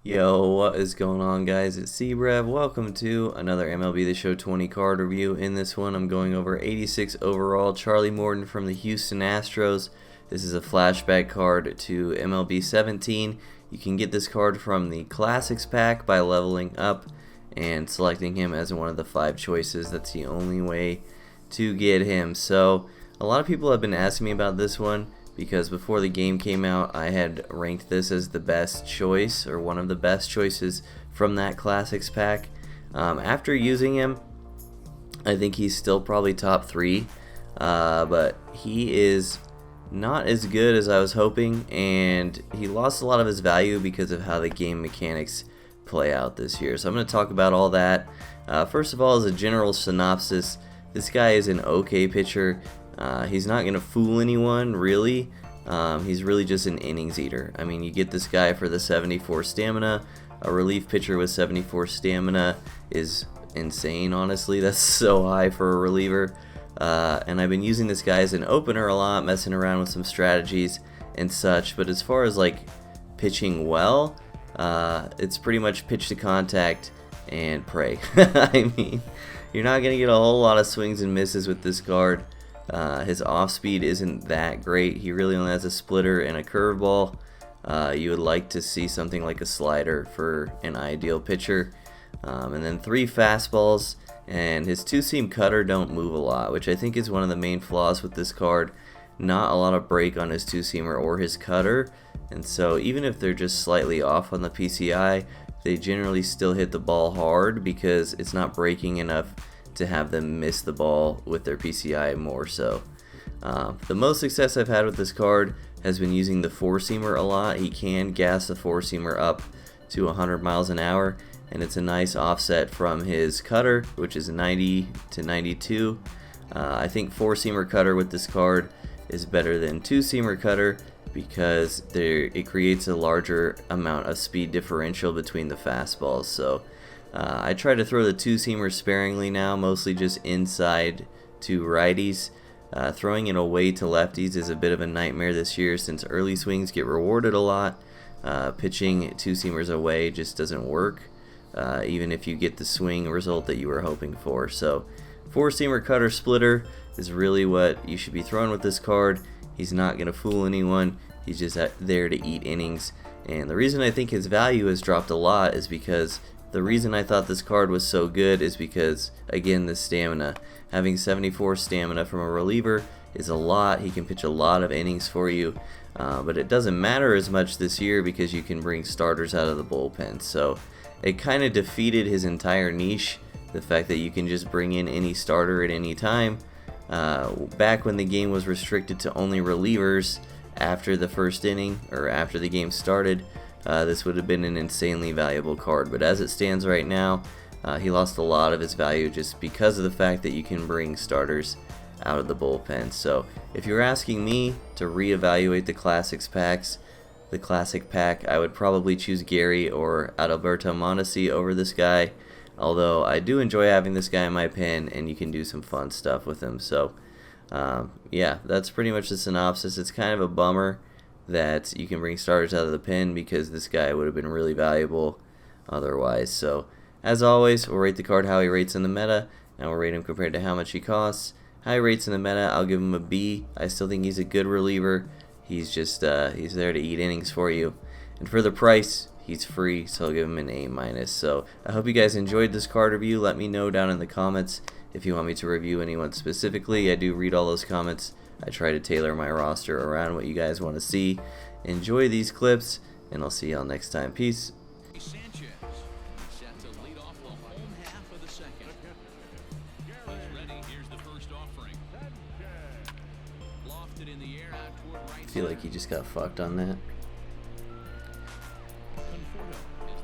Yo, what is going on, guys? It's C-Brev. Welcome to another MLB The Show 20 card review. In this one, I'm going over 86 overall Charlie Morton from the Houston Astros. This is a flashback card to MLB 17. You can get this card from the Classics pack by leveling up and selecting him as one of the 5 choices. That's the only way to get him. So, a lot of people have been asking me about this one, because before the game came out, I had ranked this as the best choice, or one of the best choices from that Classics pack. After using him, I think he's still probably top 3, but he is not as good as I was hoping, and he lost a lot of his value because of how the game mechanics play out this year. So I'm going to talk about all that. First of all, as a general synopsis, this guy is an okay pitcher. He's not going to fool anyone, really. He's really just an innings eater. I mean, you get this guy for the 74 stamina. A relief pitcher with 74 stamina is insane, honestly. That's so high for a reliever. And I've been using this guy as an opener a lot, messing around with some strategies and such. But as far as like pitching well, it's pretty much pitch to contact and pray. I mean, you're not going to get a whole lot of swings and misses with this card. His off speed isn't that great. He really only has a splitter and a curveball. You would like to see something like a slider for an ideal pitcher. And then 3 fastballs, and his 2-seam cutter don't move a lot, which I think is one of the main flaws with this card. Not a lot of break on his 2-seamer or his cutter, and so even if they're just slightly off on the PCI, they generally still hit the ball hard because it's not breaking enough to have them miss the ball with their PCI more so. The most success I've had with this card has been using the 4-seamer a lot. He can gas the 4-seamer up to 100 miles an hour, and it's a nice offset from his cutter, which is 90 to 92. I think 4-seamer cutter with this card is better than 2-seamer cutter because it creates a larger amount of speed differential between the fastballs. So I try to throw the 2-seamer sparingly now, mostly just inside to righties. Throwing it away to lefties is a bit of a nightmare this year since early swings get rewarded a lot. Pitching 2-seamers away just doesn't work, even if you get the swing result that you were hoping for. So 4-seamer cutter splitter is really what you should be throwing with this card. He's not going to fool anyone. He's just there to eat innings. And the reason I think his value has dropped a lot is because the reason I thought this card was so good is because, again, the stamina. Having 74 stamina from a reliever is a lot. He can pitch a lot of innings for you, but it doesn't matter as much this year because you can bring starters out of the bullpen. So it kind of defeated his entire niche, the fact that you can just bring in any starter at any time. Back when the game was restricted to only relievers after the first inning or after the game started, this would have been an insanely valuable card, but as it stands right now, he lost a lot of his value just because of the fact that you can bring starters out of the bullpen. So if you're asking me to reevaluate the Classics packs, the Classic pack, I would probably choose Gary or Adalberto Mondesi over this guy, although I do enjoy having this guy in my pen and you can do some fun stuff with him. So yeah, that's pretty much the synopsis. It's kind of a bummer that you can bring starters out of the pen because this guy would have been really valuable otherwise. So as always, we'll rate the card how he rates in the meta, and we'll rate him compared to how much he costs. How he rates in the meta, I'll give him a B. I still think he's a good reliever. He's just he's there to eat innings for you, and for the price, he's free, so I'll give him an A-. So I hope you guys enjoyed this card review. Let me know down in the comments if you want me to review anyone specifically. I do read all those comments. I try to tailor my roster around what you guys want to see. Enjoy these clips, and I'll see y'all next time. Peace. Sanchez set to lead off the home half of the second. He's ready. Here's the first offering. Lofted in the air out toward right. I feel like he just got fucked on that. Is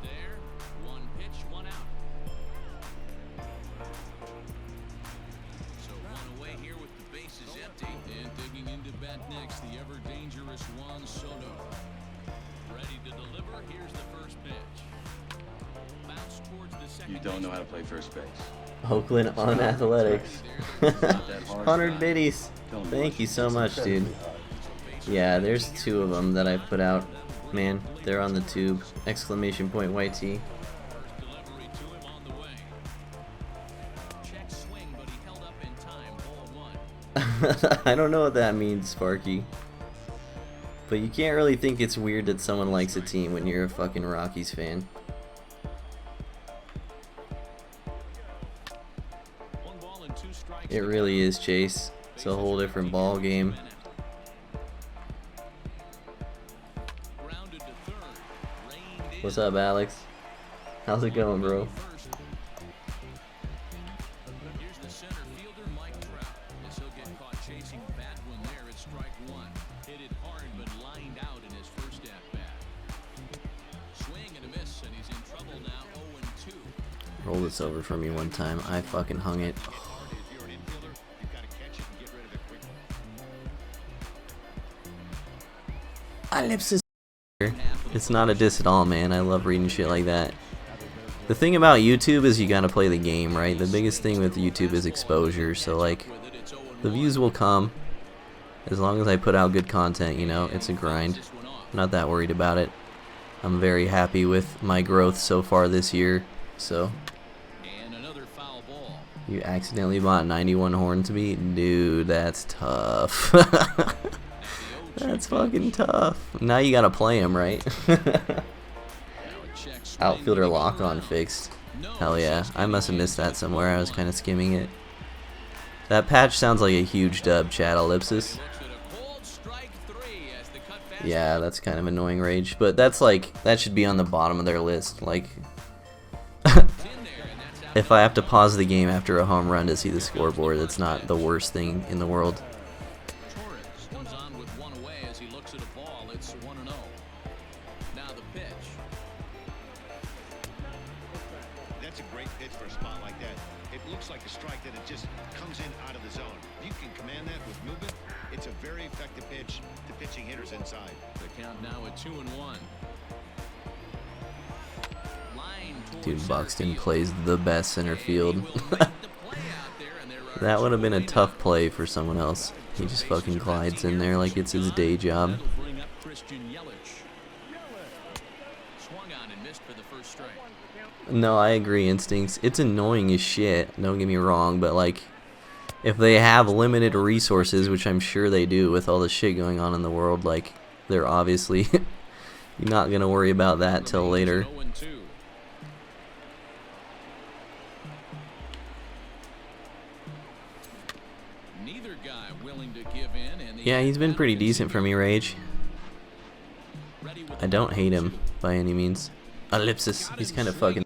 there. One pitch, one out. So one away here with the bases empty. And digging into bat next, the ever dangerous Juan Soto. Ready to deliver. Here's the first pitch. Bounce towards the second. You don't know how to play first base. Oakland on athletics. 100 biddies. Thank you so much, dude. Yeah, there's 2 of them that I put out. Man, they're on the tube. Exclamation point YT. First delivery to him on the way. Check swing, but he held up in time. Ball 1. I don't know what that means, Sparky. But you can't really think it's weird that someone likes a team when you're a fucking Rockies fan. 1 ball and 2 strikes. It really is, Chase. It's a whole different ball game. Grounded to third. Reined in. What's up, Alex? How's it going, bro? First. Here's the center fielder, Mike Trout. As he'll get caught chasing that one there at strike 1. Hit it hard, but lined out in his first at-bat. Swing and a miss, and he's in trouble now. 0-2. Roll this over for me one time. I fucking hung it. If you're an infielder, you've got to catch it and get rid of it quickly. Ellipsis. It's not a diss at all, man. I love reading shit like that. The thing about YouTube is you gotta play the game, right? The biggest thing with YouTube is exposure. So, like, the views will come as long as I put out good content, you know? It's a grind. I'm not that worried about it. I'm very happy with my growth so far this year. So, And another foul ball. you accidentally bought 91 Hornsby? Dude, that's tough. That's fucking tough. Now you gotta play him, right? Now a check swing. Outfielder lock-on fixed. Hell yeah. I must have missed that somewhere. I was kind of skimming it. That patch sounds like a huge dub, Chad Ellipsis. Looks at a cold strike 3 as the cut fast. Yeah, that's kind of annoying rage. But that's like, that should be on the bottom of their list. Like, It's in there, and that's out. if I have to pause the game after a home run to see the scoreboard, that's not the worst thing in the world. Torres comes on with 1 away as he looks at a ball. It's 1-0. Now the pitch. That's a great pitch for a spot like that. It looks like a strike that it just comes in out of the zone. If you can command that with movement, it's a very effective pitch to pitching hitters inside. The count now at 2-1. Line towards Dude, center Buxton field. plays the best center field. He will make the play out there, and there are That would have been a 2 tough play for someone else. He just fucking glides in there like it's his day job. That'll bring up Christian Yelich. Swung on and missed for the first strike. No, I agree, Instincts. It's annoying as shit, don't get me wrong, but like, if they have limited resources, which I'm sure they do with all the shit going on in the world, like, they're obviously you're not gonna worry about that till later. 0-2. Neither guy willing to give in, and the Yeah, he's been pretty decent for me, Rage. ready with I don't hate him by any means. Ellipsis, he's kind of fucking